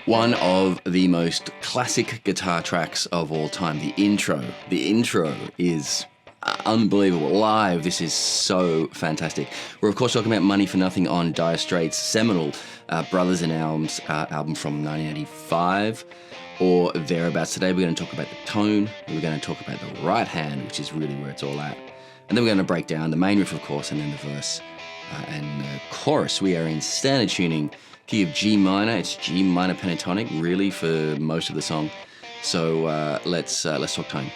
One of the most classic guitar tracks of all time, the intro. The intro is unbelievable. Live, this is so fantastic. We're of course talking about Money for Nothing on Dire Straits' seminal Brothers in Arms album from 1985 or thereabouts. Today we're going to talk about the tone, we're going to talk about the right hand, which is really where it's all at. And then we're going to break down the main riff, of course, and then the verse and chorus. We are in standard tuning, key of G minor. It's G minor pentatonic, really, for most of the song. So let's talk tone.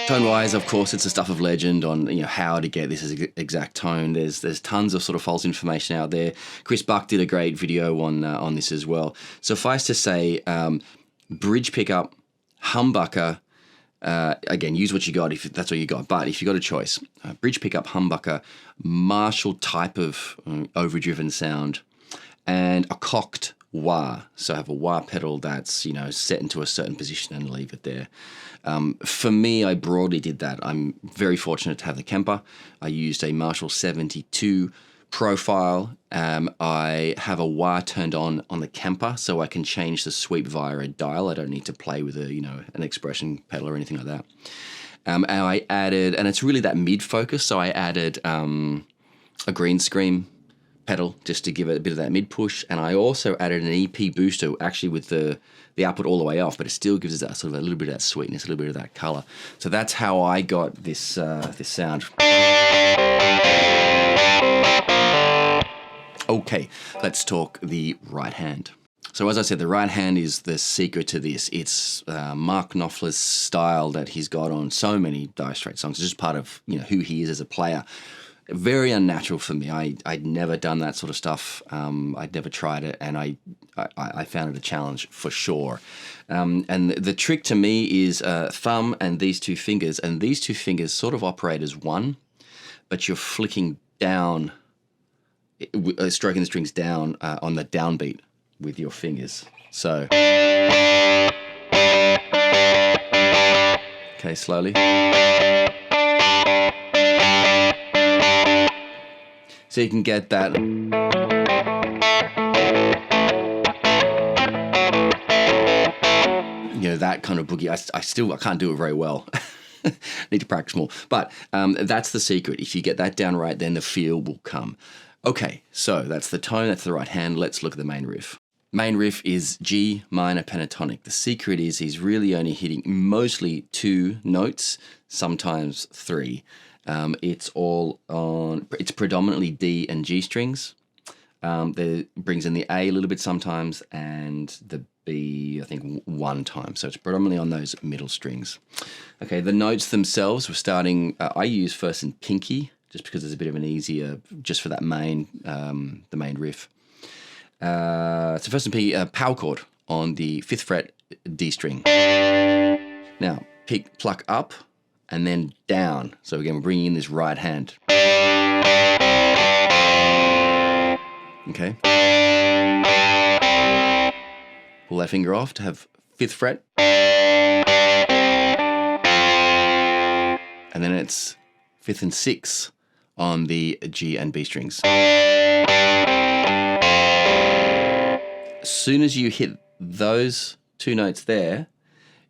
Tone-wise, of course, it's the stuff of legend on how to get this exact tone. There's tons of sort of false information out there. Chris Buck did a great video on this as well. Suffice to say, bridge pickup, humbucker. Again, use what you got if that's all you got. But if you got a choice, bridge pickup, humbucker, Marshall type of overdriven sound, and a cocked wah. So have a wah pedal that's set into a certain position and leave it there. For me, I broadly did that. I'm very fortunate to have the Kemper. I used a Marshall 72 profile. I have a wah turned on the Kemper, so I can change the sweep via a dial. I don't need to play with an expression pedal or anything like that. And I added, and it's really that mid focus. So I added a green screen pedal just to give it a bit of that mid push, and I also added an EP booster, actually with the output all the way off, but it still gives us that sort of a little bit of that sweetness, a little bit of that color. So that's how I got this sound. Okay, let's talk the right hand. So as I said, the right hand is the secret to this. It's Mark Knopfler's style that he's got on so many Dire Straits songs. It's just part of who he is as a player. Very unnatural for me. I'd never done that sort of stuff. I'd never tried it, and I found it a challenge for sure. And the trick to me is thumb and these two fingers, and these two fingers sort of operate as one, but you're flicking down, stroking the strings down on the downbeat with your fingers. So, okay, slowly. So you can get that. That kind of boogie. I can't do it very well. Need to practice more. But that's the secret. If you get that down right, then the feel will come. Okay, so that's the tone, that's the right hand. Let's look at the main riff. Main riff is G minor pentatonic. The secret is he's really only hitting mostly 2 notes, sometimes 3. It's predominantly D and G strings. That brings in the A a little bit sometimes, and the B, I think, 1 time. So it's predominantly on those middle strings. Okay, the notes themselves, we're starting, I use first in pinky, just because it's a bit of an easier, just for that the main riff. So first in pinky, power chord on the 5th fret D string. Now, pluck up, and then down. So again, we're bringing in this right hand. Okay. Pull that finger off to have 5th fret. And then it's 5th and 6th on the G and B strings. As soon as you hit those 2 notes there,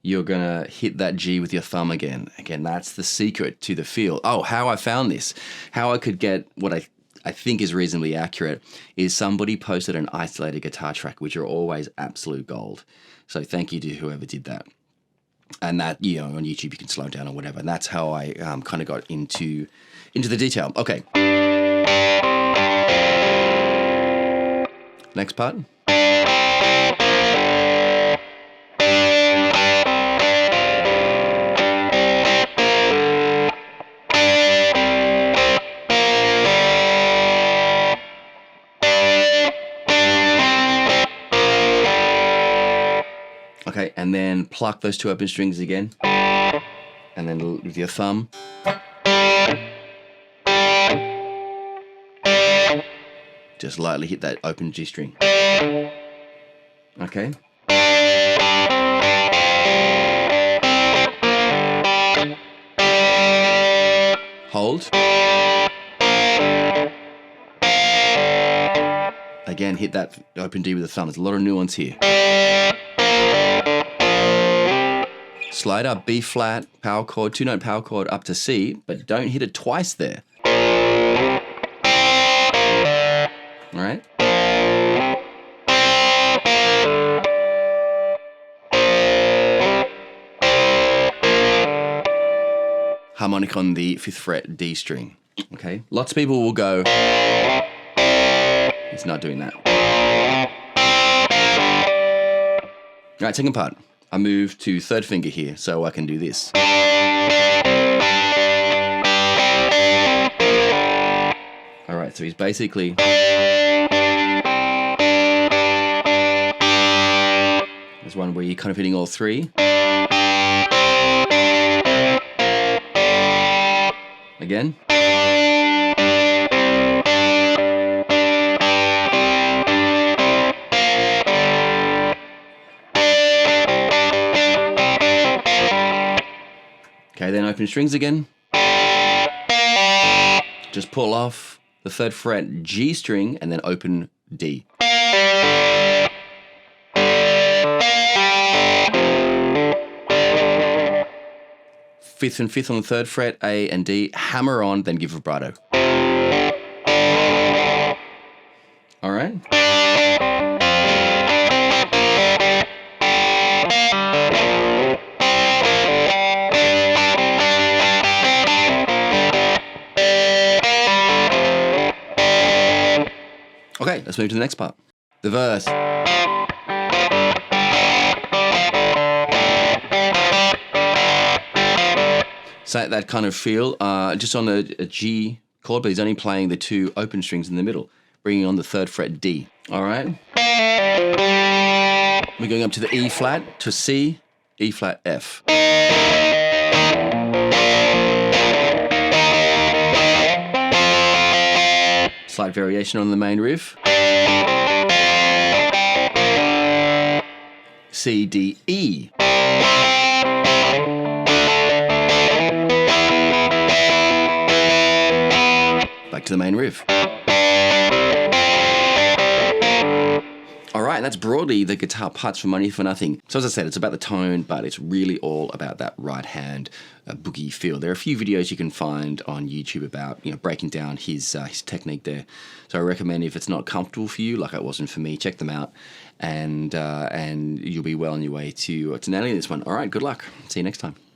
you're going to hit that G with your thumb again. Again, that's the secret to the feel. Oh, how I found this, how I could get what I think is reasonably accurate, is somebody posted an isolated guitar track, which are always absolute gold. So thank you to whoever did that. And that, on YouTube you can slow down or whatever. And that's how I kind of got into the detail. Okay. Next part. Okay, and then pluck those 2 open strings again. And then with your thumb. Just lightly hit that open G string. Okay. Hold. Again, hit that open D with the thumb. There's a lot of nuance here. Slide up B flat, power chord, 2-note power chord up to C, but don't hit it twice there. All right? Harmonic on the 5th fret D string. Okay? Lots of people will go, it's not doing that. All right, second part. I move to 3rd finger here, so I can do this. All right, so he's basically... There's one where you're kind of hitting all 3. Again. Okay, then open strings again. Just pull off the 3rd fret G string and then open D. 5th and 5th on the 3rd fret, A and D, hammer on, then give vibrato. All right? Okay, let's move to the next part. The verse. So that kind of feel, just on a G chord, but he's only playing the 2 open strings in the middle, bringing on the 3rd fret D. All right? We're going up to the E flat, to C, E flat, F. Slight variation on the main riff. C, D, E. Back to the main riff. All right, and that's broadly the guitar parts for Money for Nothing. So as I said, it's about the tone, but it's really all about that right hand boogie feel. There are a few videos you can find on YouTube about breaking down his technique there. So I recommend, if it's not comfortable for you, like it wasn't for me, check them out, and you'll be well on your way to nailing this one. All right, good luck. See you next time.